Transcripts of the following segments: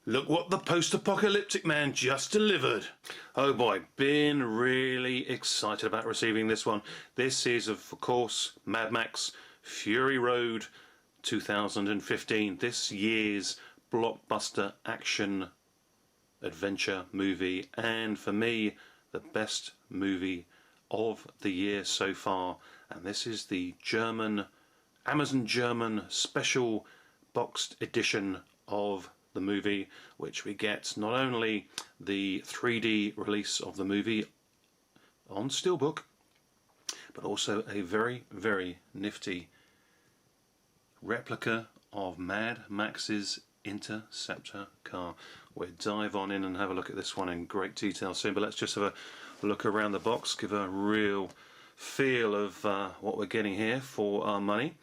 Look what the post-apocalyptic man just delivered. Oh boy, been really excited about receiving this one. This is, of course, Mad Max Fury Road 2015. This year's blockbuster action adventure movie, and for me, the best movie of the year so far. And this is the Amazon German special boxed edition of the movie, which we get not only the 3D release of the movie on Steelbook, but also a very, very nifty replica of Mad Max's Interceptor car. We'll dive on in and have a look at this one in great detail soon, but let's just have a look around the box, give a real feel of what we're getting here for our money.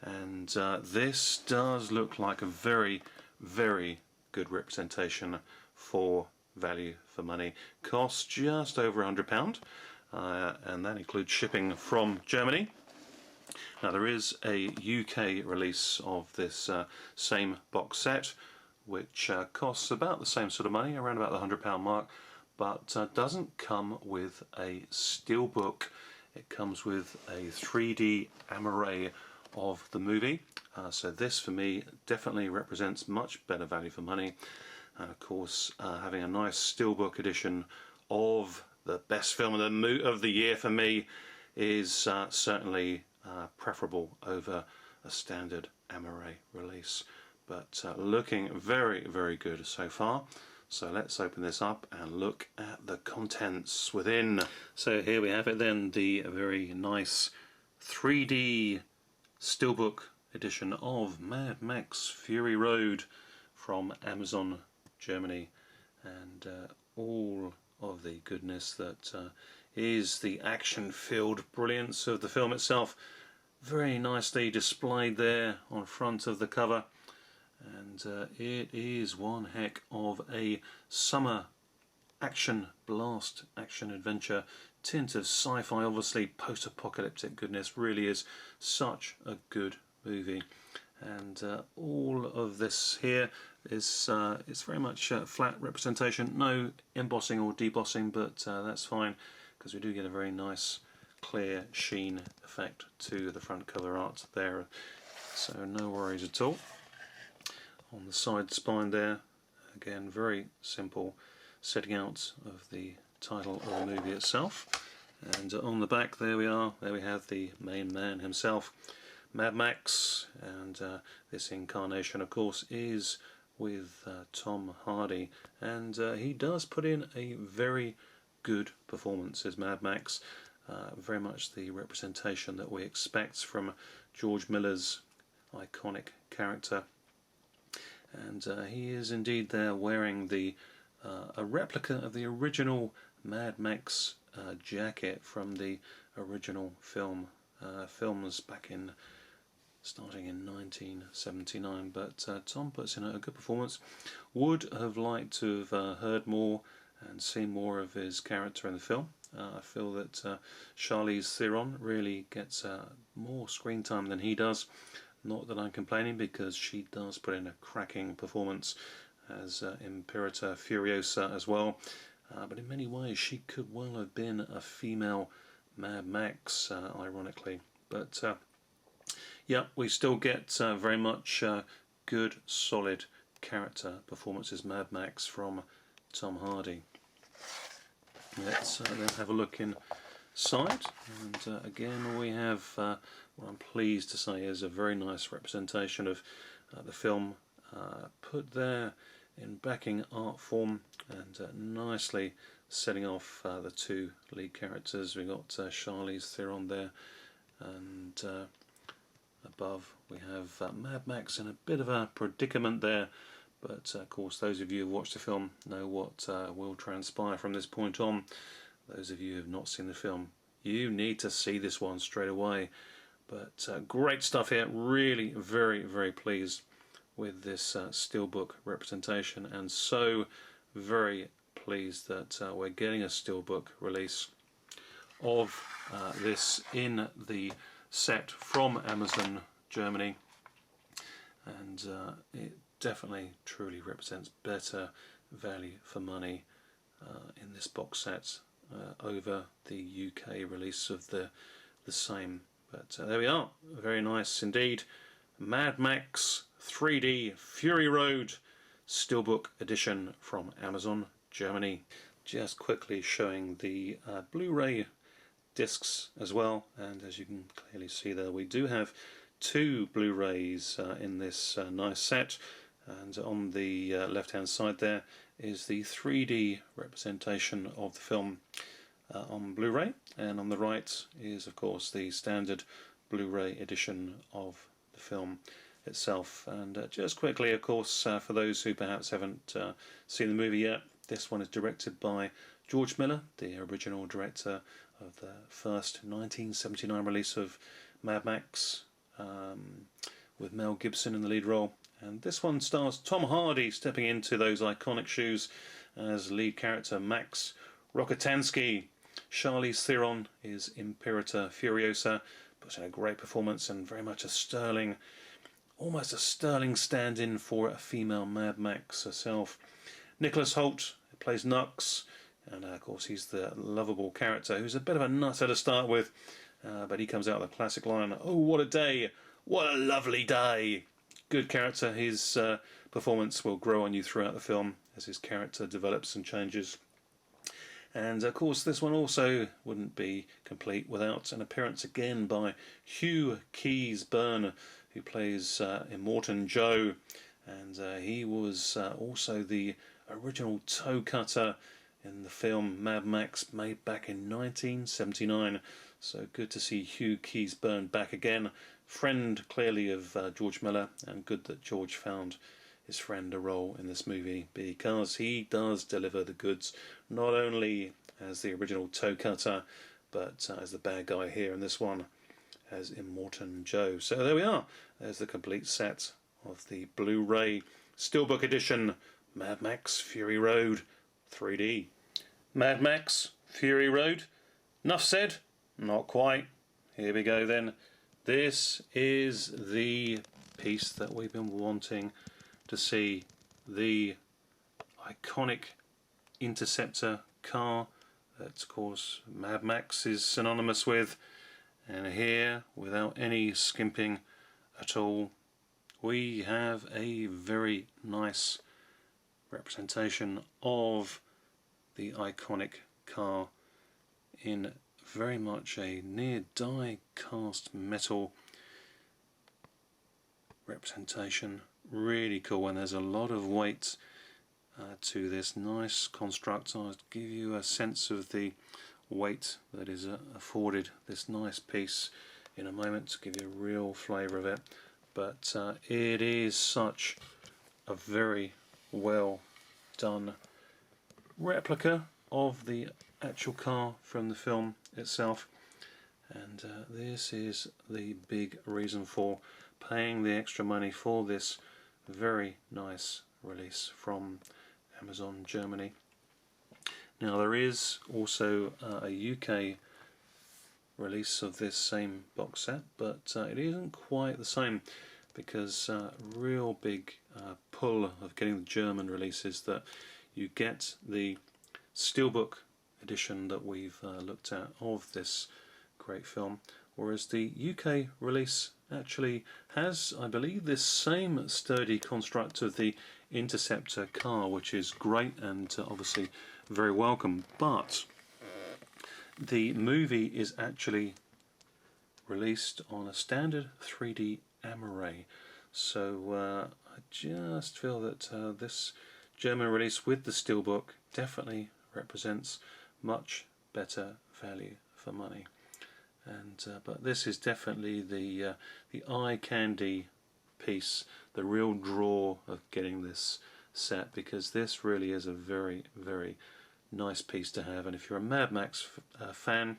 And this does look like a very, very good representation for value for money. Costs just over £100, and that includes shipping from Germany. Now there is a UK release of this same box set, which costs about the same sort of money, around about the £100 mark, but doesn't come with a steelbook. It comes with a 3D array of the movie. So this for me definitely represents much better value for money, and of course having a nice steelbook edition of the best film of the year for me is certainly preferable over a standard Amaray release. But looking very, very good so far. So let's open this up and look at the contents within. So here we have it then, the very nice 3D steelbook edition of Mad Max Fury Road from Amazon Germany, and all of the goodness that is the action-filled brilliance of the film itself, very nicely displayed there on front of the cover. And it is one heck of a summer action blast, action adventure, tint of sci-fi, obviously post-apocalyptic goodness. Really is such a good movie, and all of this here is it's very much flat representation, no embossing or debossing, but that's fine because we do get a very nice clear sheen effect to the front cover art there, so no worries at all. On the side spine there, again very simple setting out of the title of the movie itself, and on the back there we have the main man himself, Mad Max, and this incarnation of course is with Tom Hardy, and he does put in a very good performance as Mad Max, very much the representation that we expect from George Miller's iconic character. And he is indeed there wearing a replica of the original Mad Max jacket from the original films back in starting in 1979. But Tom puts in a good performance. Would have liked to have heard more and seen more of his character in the film. I feel that Charlize Theron really gets more screen time than he does. Not that I'm complaining, because she does put in a cracking performance as Imperator Furiosa as well. But in many ways she could well have been a female Mad Max, ironically. But yeah, we still get very much good, solid character performances Mad Max from Tom Hardy. Let's then have a look inside, and again we have what I'm pleased to say is a very nice representation of the film put there in backing art form, and nicely setting off the two lead characters. We've got Charlize Theron there, and above we have Mad Max in a bit of a predicament there, but of course those of you who have watched the film know what will transpire from this point on. Those of you who have not seen the film, you need to see this one straight away. But great stuff here, really very, very pleased with this steelbook representation, and so very pleased that we're getting a steelbook release of this in the set from Amazon Germany. And it definitely truly represents better value for money in this box set over the UK release of the same. But there we are, very nice indeed. Mad Max 3D Fury Road Steelbook edition from Amazon Germany. Just quickly showing the Blu-ray discs as well, and as you can clearly see there, we do have two Blu-rays in this nice set, and on the left hand side there is the 3D representation of the film on Blu-ray, and on the right is of course the standard Blu-ray edition of the film itself. And just quickly, of course, for those who perhaps haven't seen the movie yet, this one is directed by George Miller, the original director of the first 1979 release of Mad Max, with Mel Gibson in the lead role. And this one stars Tom Hardy stepping into those iconic shoes as lead character Max Rokitansky. Charlize Theron is Imperator Furiosa, puts in a great performance and very much a sterling, almost a sterling stand-in for a female Mad Max herself. Nicholas Hoult plays Nux, and of course he's the lovable character who's a bit of a nutter to start with, but he comes out with a classic line, "Oh, what a day, what a lovely day." Good character. His performance will grow on you throughout the film as his character develops and changes. And of course this one also wouldn't be complete without an appearance again by Hugh Keys-Byrne, who plays Immortan Joe, and he was also the original toe cutter in the film Mad Max, made back in 1979. So good to see Hugh Keys-Byrne back again. Friend clearly of George Miller, and good that George found his friend a role in this movie, because he does deliver the goods, not only as the original toe cutter, but as the bad guy here in this one as Immortan Joe. So there we are, there's the complete set of the Blu-ray Steelbook edition Mad Max Fury Road 3D. Mad Max Fury Road. Enough said? Not quite. Here we go then. This is the piece that we've been wanting to see. The iconic Interceptor car that of course Mad Max is synonymous with. And here, without any skimping at all, we have a very nice representation of the iconic car in very much a near die cast metal representation. Really cool, and there's a lot of weight to this nice construct. I'll give you a sense of the weight that is afforded this nice piece in a moment to give you a real flavour of it. But it is such a very well done replica of the actual car from the film itself, and this is the big reason for paying the extra money for this very nice release from Amazon Germany. Now there is also a UK release of this same box set, but it isn't quite the same, because real big pull of getting the German release is that you get the Steelbook edition that we've looked at of this great film, whereas the UK release actually has, I believe, this same sturdy construct of the Interceptor car, which is great and obviously very welcome, but the movie is actually released on a standard 3D array. So I just feel that this German release with the Steelbook definitely represents much better value for money. And but this is definitely the eye candy piece, the real draw of getting this set, because this really is a very, very nice piece to have. And if you're a Mad Max fan,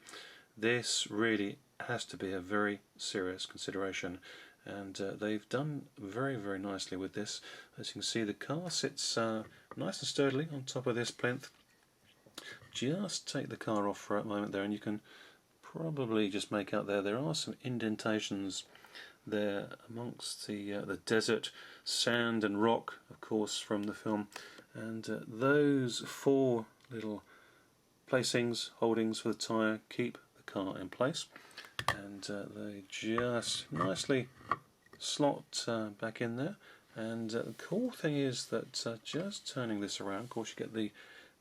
this really has to be a very serious consideration. And they've done very, very nicely with this. As you can see, the car sits nice and sturdily on top of this plinth. Just take the car off for a moment there, and you can probably just make out there are some indentations there amongst the desert, sand and rock, of course, from the film. And those four little placings, holdings for the tyre, keep the car in place. And they just nicely slot back in there. And the cool thing is that just turning this around, of course, you get the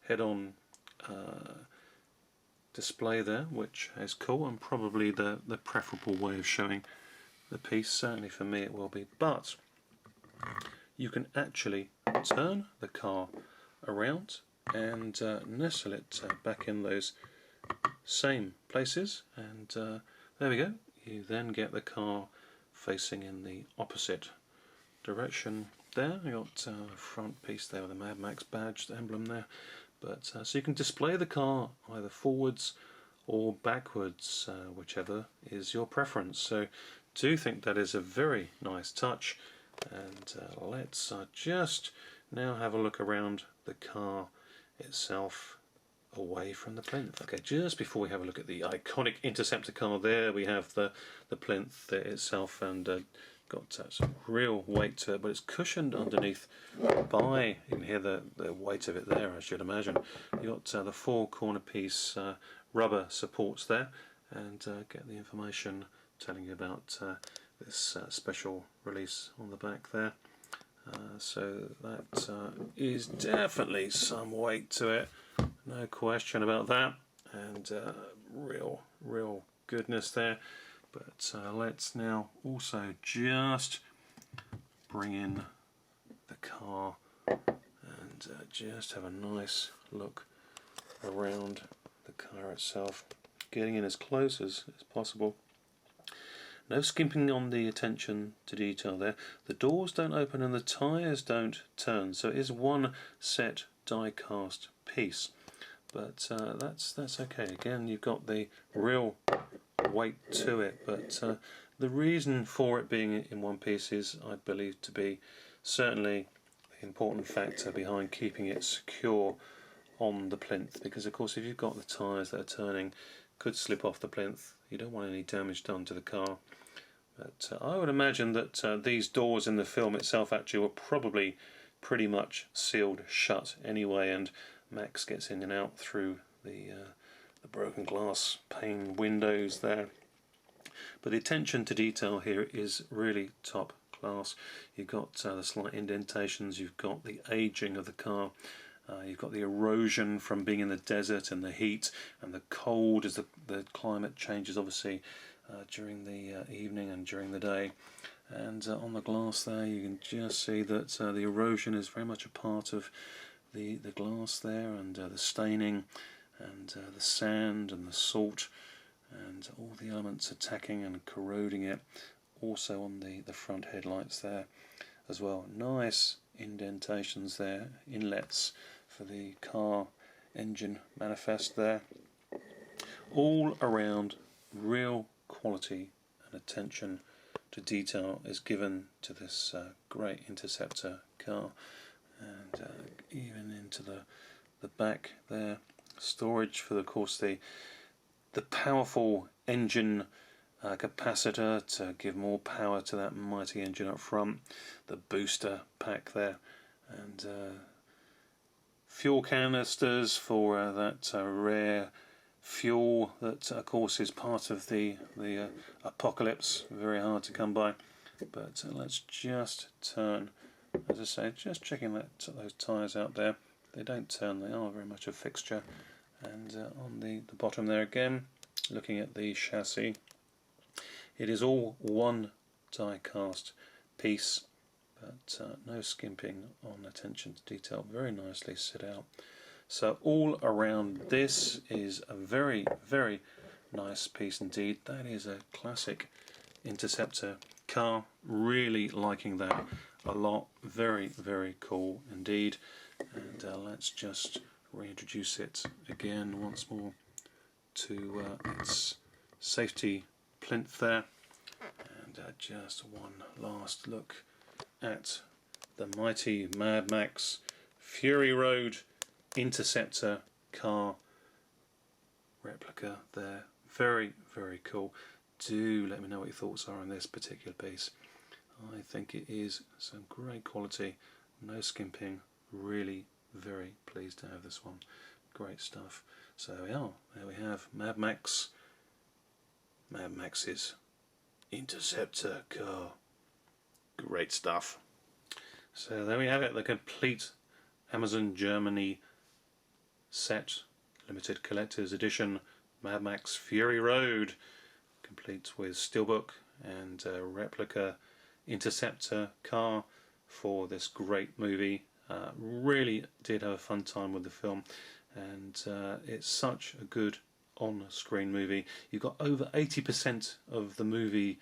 head-on display there, which is cool and probably the preferable way of showing the piece. Certainly for me it will be. But you can actually turn the car around and nestle it back in those same places, and there we go. You then get the car facing in the opposite direction there. You got a front piece there with a Mad Max badge, the emblem there. But so you can display the car either forwards or backwards, whichever is your preference. So do think that is a very nice touch. And let's just now have a look around the car itself away from the plinth. Okay, just before we have a look at the iconic Interceptor car, there we have the plinth itself, and got some real weight to it, but it's cushioned underneath by, you can hear the weight of it there, I should imagine. You've got the four corner piece rubber supports there, and get the information telling you about this special release on the back there. So that is definitely some weight to it, no question about that, and real goodness there. But let's now also just bring in the car and just have a nice look around the car itself, getting in as close as possible. No skimping on the attention to detail there. The doors don't open and the tyres don't turn, so it is one set die cast piece. But that's okay. Again, you've got the real weight to it, but the reason for it being in one piece is, I believe, to be certainly the important factor behind keeping it secure on the plinth, because of course if you've got the tyres that are turning, could slip off the plinth, you don't want any damage done to the car. But I would imagine that these doors in the film itself actually were probably pretty much sealed shut anyway, and Max gets in and out through the broken glass pane windows there. But the attention to detail here is really top class. You've got the slight indentations, you've got the aging of the car, you've got the erosion from being in the desert and the heat and the cold as the climate changes obviously during the evening and during the day. And on the glass there you can just see that the erosion is very much a part of the glass there, and the staining and the sand and the salt and all the elements attacking and corroding it, also on the front headlights there as well. Nice indentations there, inlets for the car engine manifest there. All around, real quality and attention to detail is given to this great Interceptor car. And even into the back there, storage for of course the powerful engine capacitor to give more power to that mighty engine up front, the booster pack there, and fuel canisters for that rare fuel that of course is part of the apocalypse, very hard to come by. But let's just turn, as I say, just checking those tyres out there. They don't turn, they are very much a fixture. And on the bottom there again, looking at the chassis, it is all one die cast piece, but no skimping on attention to detail, very nicely set out. So all around, this is a very nice piece indeed. That is a classic Interceptor car, really liking that a lot, very cool indeed. And let's just reintroduce it again once more to its safety plinth there, and just one last look at the mighty Mad Max Fury Road Interceptor car replica there. Very cool. do let me know what your thoughts are on this particular piece. I think it is some great quality, no skimping, really very pleased to have this one. Great stuff. So there we are, there we have Mad Max's Interceptor Car. Great stuff. So there we have it, the complete Amazon Germany set, limited collector's edition Mad Max Fury Road, complete with Steelbook and replica Interceptor car for this great movie. Really did have a fun time with the film, and it's such a good on-screen movie. You've got over 80% of the movie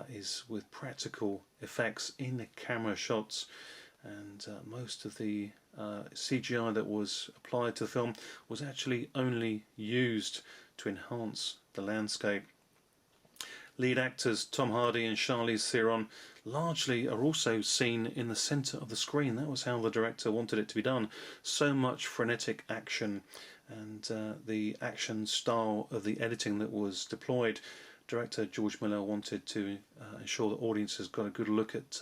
is with practical effects in the camera shots, and most of the CGI that was applied to the film was actually only used to enhance the landscape. Lead actors Tom Hardy and Charlize Theron largely are also seen in the centre of the screen. That was how the director wanted it to be done. So much frenetic action, and the action style of the editing that was deployed. Director George Miller wanted to ensure that audiences got a good look at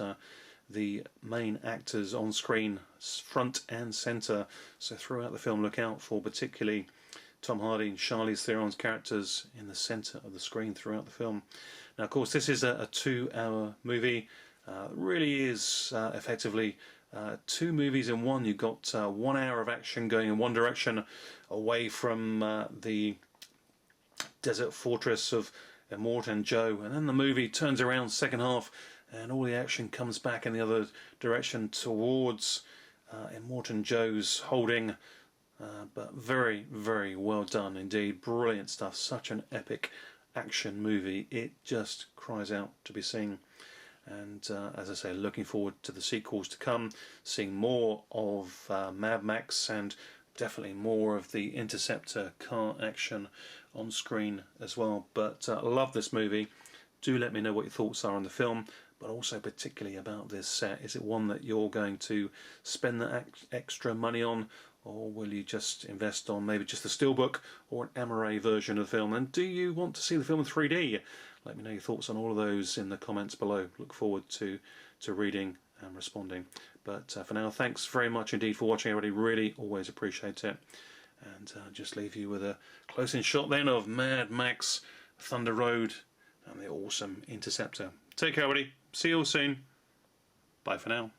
the main actors on screen, front and centre. So throughout the film, look out for particularly Tom Hardy and Charlize Theron's characters in the centre of the screen throughout the film. Now, of course, this is a 2-hour movie. Really is effectively 2 movies in one. You've got 1 hour of action going in one direction, away from the desert fortress of Immortan Joe, and then the movie turns around second half, and all the action comes back in the other direction towards Immortan Joe's holding. But very, very well done indeed. Brilliant stuff. Such an epic action movie. It just cries out to be seen. And as I say, looking forward to the sequels to come, seeing more of Mad Max, and definitely more of the Interceptor car action on screen as well. But I love this movie. Do let me know what your thoughts are on the film, but also particularly about this set. Is it one that you're going to spend the extra money on, or will you just invest on maybe just the Steelbook or an Amaray version of the film? And do you want to see the film in 3D? Let me know your thoughts on all of those in the comments below. Look forward to reading and responding. But for now, thanks very much indeed for watching, everybody. Really always appreciate it. And just leave you with a close-in shot then of Mad Max Thunder Road and the awesome Interceptor. Take care, everybody. See you all soon. Bye for now.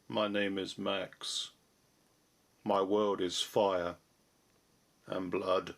My name is Max. My world is fire and blood.